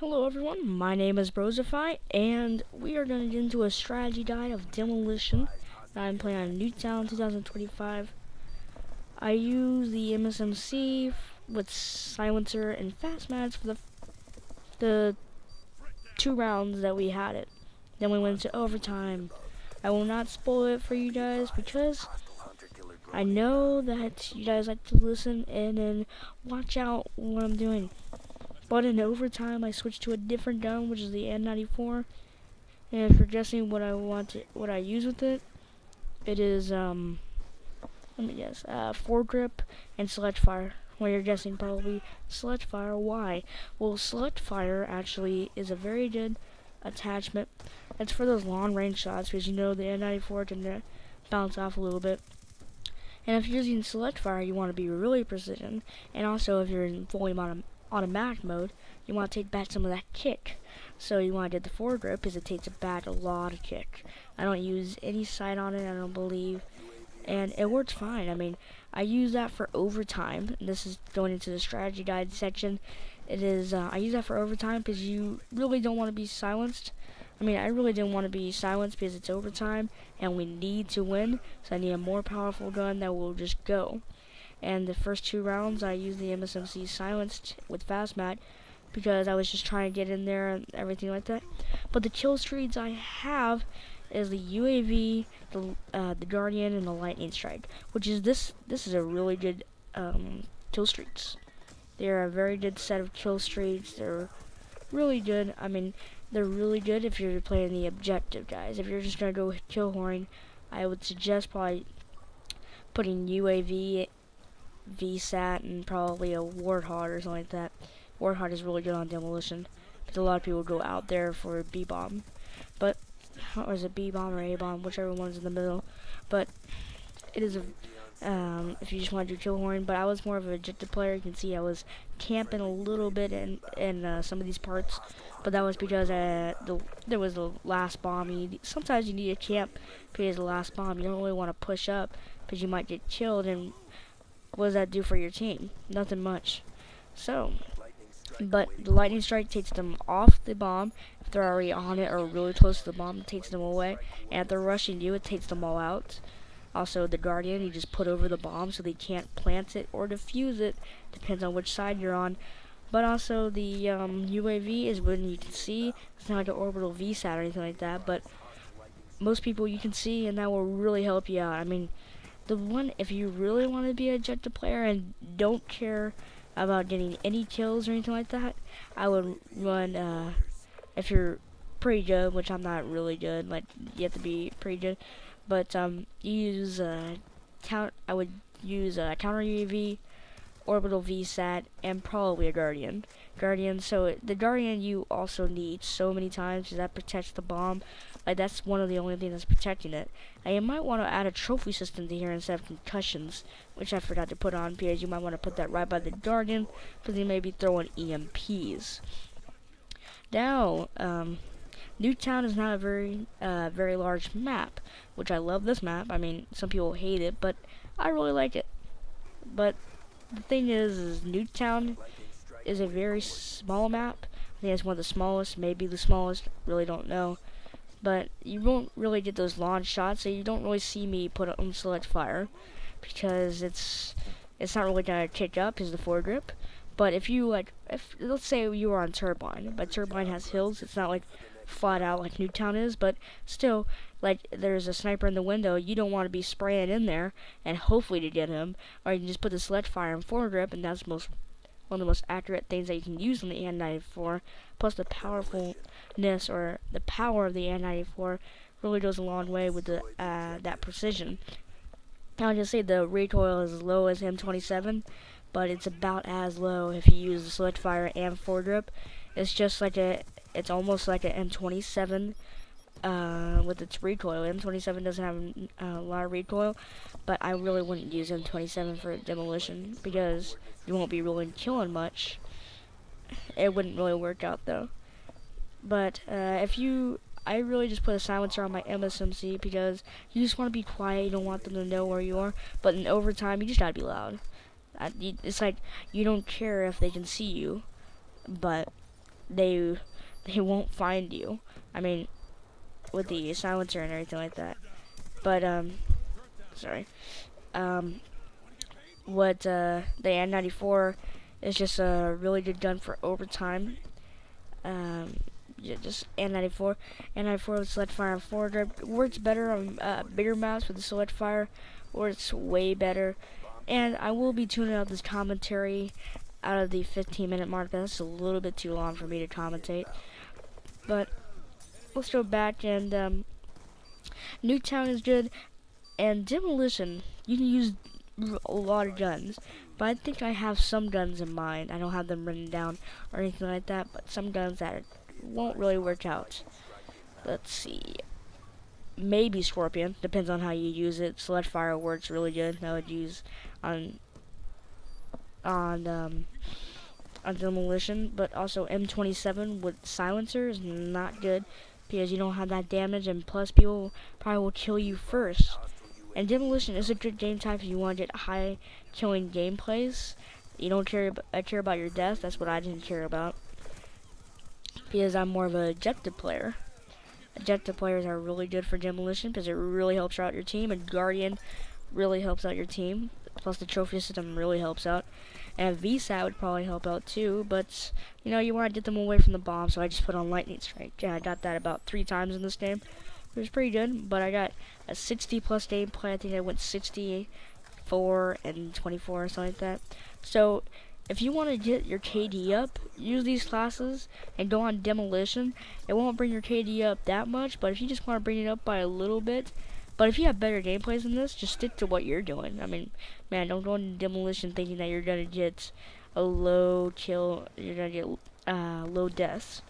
Hello everyone, my name is Brosiveify, and we are going to get into a strategy guide of Demolition. I'm playing on NukeTown 2025. I use the MSMC with Silencer and Fast Mats for the 2 rounds that we had it. Then we went to overtime. I will not spoil it for you guys because I know that you guys like to listen and then watch out what I'm doing. But in overtime, I switched to a different gun, which is the N94. And if you're guessing what I use with it, it is let me guess, foregrip and select fire. Well, you're guessing probably select fire. Why? Well, select fire actually is a very good attachment. It's for those long range shots because you know the N94 can bounce off a little bit. And if you're using select fire, you want to be really precision. And also, if you're in fully automatic mode, you want to take back some of that kick. So you want to get the foregrip because it takes back a lot of kick. I don't use any sight on it, I don't believe, and it works fine. I mean, I use that for overtime. This is going into the strategy guide section. It is I use that for overtime because you really don't want to be silenced. I mean, I really didn't want to be silenced because it's overtime and we need to win, so I need a more powerful gun that will just go. And the first 2 rounds I used the MSMC silenced with Fast Mat because I was just trying to get in there and everything like that. But the kill streaks I have is the UAV, the Guardian, and the Lightning Strike, which is this is a really good kill streaks. They're a very good set of kill streaks. They're really good. I mean, they're really good if you're playing the objective, guys. If you're just gonna go kill whoring, I would suggest probably putting UAV, VSAT, and probably a Warthog or something like that. Warthog is really good on Demolition because a lot of people go out there for B-bomb, but or is it B-bomb or A-bomb, whichever one's in the middle. But it is a if you just want to do kill horn. But I was more of an objective player. You can see I was camping a little bit in some of these parts, but that was because there was the last bomb. Sometimes you need to camp because the last bomb. You don't really want to push up because you might get killed. And what does that do for your team? Nothing much. So, but the lightning strike takes them off the bomb. If they're already on it or really close to the bomb, it takes them away. And if they're rushing you, it takes them all out. Also, the Guardian, you just put over the bomb so they can't plant it or defuse it. Depends on which side you're on. But also, the UAV is when you can see. It's not like an orbital VSAT or anything like that, but most people you can see, and that will really help you out. I mean, the one, if you really want to be an objective player and don't care about getting any kills or anything like that, I would run, if you're pretty good, which I'm not really good, like, you have to be pretty good, but, use, I would use, counter UAV, orbital VSAT, and probably a Guardian. So the Guardian you also need so many times because that protects the bomb. Like, that's one of the only things that's protecting it. And you might want to add a trophy system to here instead of concussions, which I forgot to put on because you might want to put that right by the Guardian because you may be throwing EMPs. Now, NukeTown is not a very large map, which I love this map. I mean, some people hate it, but I really like it. But the thing is NukeTown is a very small map. I think it's one of the smallest, maybe the smallest, really don't know. But you won't really get those long shots, so you don't really see me put on select fire because it's not really gonna kick up because the foregrip. But if you if let's say you were on Turbine, but Turbine has hills, it's not like flat out like NukeTown is, but still, like, there's a sniper in the window, you don't want to be spraying in there and hopefully to get him, or you can just put the select fire and foregrip, and that's one of the most accurate things that you can use on the N94. Plus the powerfulness or the power of the N94 really goes a long way with the that precision. I'll just say the recoil is as low as M27, but it's about as low if you use the select fire and foregrip. It's almost like an M27 with its recoil. M27 doesn't have a lot of recoil, but I really wouldn't use M27 for Demolition because you won't be really killing much. It wouldn't really work out though. But I really just put a silencer on my MSMC because you just want to be quiet. You don't want them to know where you are. But in overtime, you just gotta be loud. It's like you don't care if they can see you, but they won't find you. I mean, with the silencer and everything like that. But sorry. What the N94 is just a really good gun for overtime. Yeah, just N94. N94 with select fire and forward grip works better on bigger maps with the select fire, or it's way better. And I will be tuning out this commentary out of the 15-minute mark. That's a little bit too long for me to commentate. But let's go back, and NukeTown is good, and Demolition, you can use a lot of guns, but I think I have some guns in mind. I don't have them written down or anything like that, but some guns that won't really work out. Let's see. Maybe Scorpion, depends on how you use it. Select fire works really good. I would use on Demolition, but also M27 with silencer is not good because you don't have that damage, and plus people probably will kill you first. And Demolition is a good game type if you want to get high killing gameplays. You don't care about your death. That's what I didn't care about, because I'm more of an objective player. Objective players are really good for Demolition because it really helps out your team, and Guardian really helps out your team. Plus the trophy system really helps out. And VSAT would probably help out too, but you know, you want to get them away from the bomb, so I just put on Lightning Strike. Yeah, I got that about 3 times in this game. It was pretty good, but I got a 60 plus gameplay. I think I went 64 and 24 or something like that. So if you want to get your KD up, use these classes and go on Demolition. It won't bring your KD up that much, but if you just want to bring it up by a little bit, but if you have better gameplays than this, just stick to what you're doing. I mean, man, don't go into Demolition thinking that you're gonna get a low kill, you're gonna get low deaths,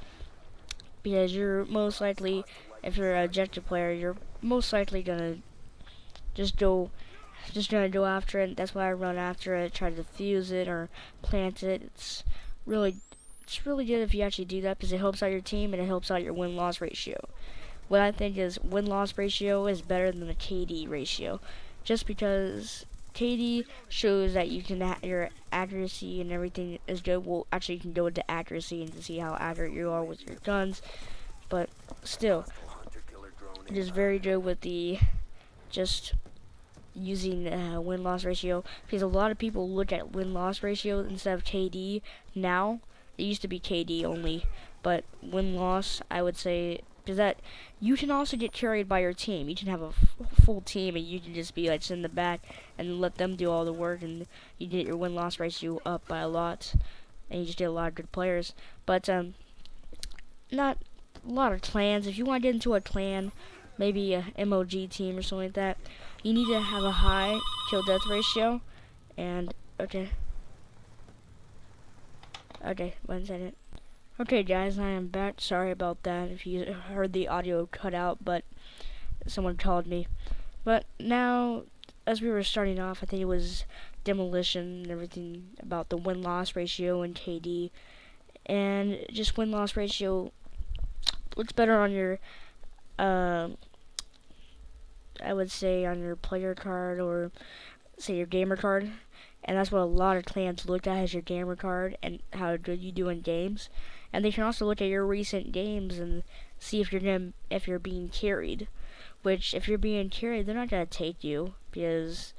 because you're most likely, if you're an objective player, you're most likely gonna just go after it. That's why I run after it, try to defuse it or plant it. It's really good if you actually do that, because it helps out your team and it helps out your win-loss ratio. What I think is win-loss ratio is better than the KD ratio, just because KD shows that you can your accuracy and everything is good. Well, actually, you can go into accuracy and to see how accurate you are with your guns, but still, it is very good with the just using win-loss ratio, because a lot of people look at win-loss ratio instead of KD now. It used to be KD only, but win-loss, I would say, because that you can also get carried by your team. You can have a full team, and you can just be like sit in the back and let them do all the work, and you get your win-loss ratio up by a lot, and you just get a lot of good players. But not a lot of clans. If you want to get into a clan, maybe a MOG team or something like that, you need to have a high kill death ratio. And okay, 1 second. Okay guys, I am back. Sorry about that if you heard the audio cut out, but someone called me. But now, as we were starting off, I think it was Demolition and everything about the win-loss ratio and KD, and just win-loss ratio looks better on your I would say on your player card, or say your gamer card, and that's what a lot of clans look at, as your gamer card and how good you do in games. And they can also look at your recent games and see if you're being carried. Which, if you're being carried, they're not gonna take you, because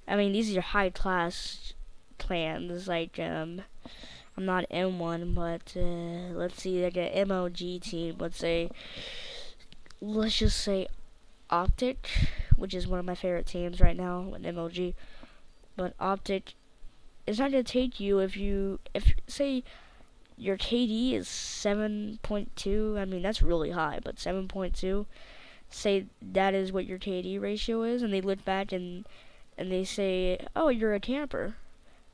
I mean, these are high class clans. Like I'm not M1, but let's see, like an MOG team. Let's just say Optic, which is one of my favorite teams right now with MOG. But Optic is not gonna take you if say your KD is 7.2. I mean, that's really high, but 7.2. Say that is what your KD ratio is, and they look back and they say, "Oh, you're a camper,"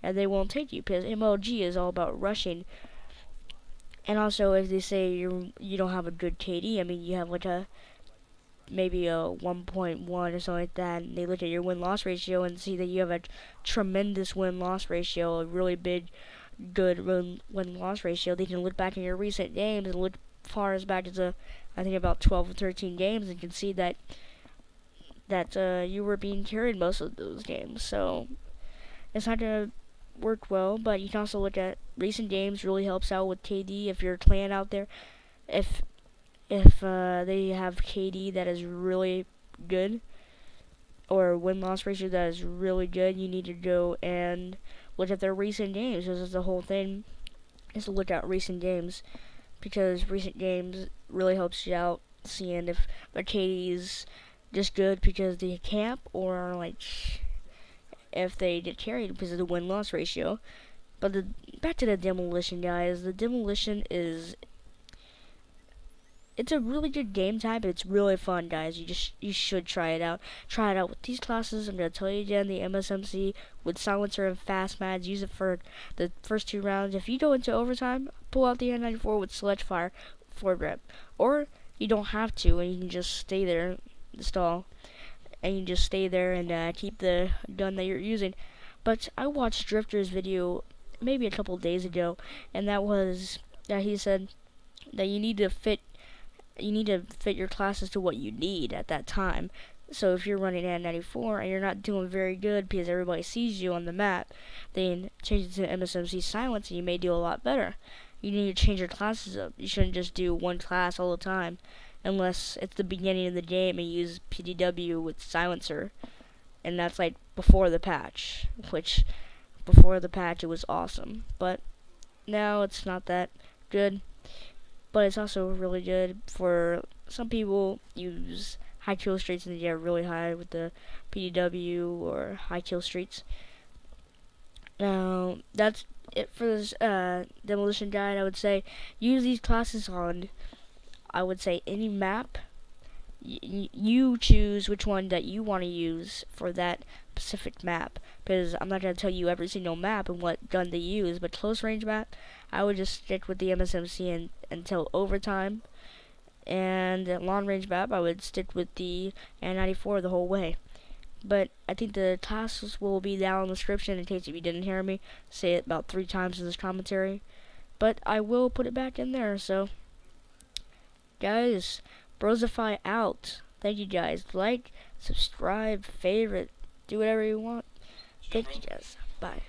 and they won't take you, because MOG is all about rushing. And also, if they say you don't have a good KD, I mean, you have like maybe a 1.1 or something like that, and they look at your win-loss ratio and see that you have a tremendous win-loss ratio, a really big, good win-loss ratio. They can look back in your recent games and look far as back as I think about 12 or 13 games, and can see that you were being carried most of those games. So it's not gonna worked well, but you can also look at recent games. Really helps out with KD if you're playing out there. If they have KD that is really good, or win-loss ratio that is really good, you need to go and look at their recent games. This is the whole thing, is to look at recent games, because recent games really helps you out seeing if their KD is just good because they camp, or like if they get carried because of the win-loss ratio. But back to the Demolition, guys. The Demolition it's a really good game type. It's really fun, guys. You should try it out. Try it out with these classes. I'm gonna tell you again, the MSMC with silencer and fast mads. Use it for the first 2 rounds. If you go into overtime, pull out the N94 with select fire, 4 grip, or you don't have to, and you can just stay there, stall, and you just stay there and keep the gun that you're using. But I watched Drifter's video maybe a couple days ago, and that was that he said that you need to fit your classes to what you need at that time. So if you're running N94 and you're not doing very good because everybody sees you on the map, then change it to MSMC silence and you may do a lot better. You need to change your classes up. You shouldn't just do one class all the time unless it's the beginning of the game and use PDW with silencer. And that's like before the patch, which before the patch it was awesome. But now it's not that good. But it's also really good for some people use high kill streaks and they get really high with the PDW or high kill streaks. Now that's it for this Demolition guide. I would say use these classes on, I would say, any map. You choose which one that you want to use for that specific map, because I'm not going to tell you every single map and what gun to use. But close range map, I would just stick with the MSMC until overtime, and long range map I would stick with the N94 the whole way. But I think the classes will be down in the description in case if you didn't hear me say it about 3 times in this commentary, but I will put it back in there. So guys, Brosiveify out. Thank you guys. Like, subscribe, favorite, do whatever you want. Thank you guys. Bye.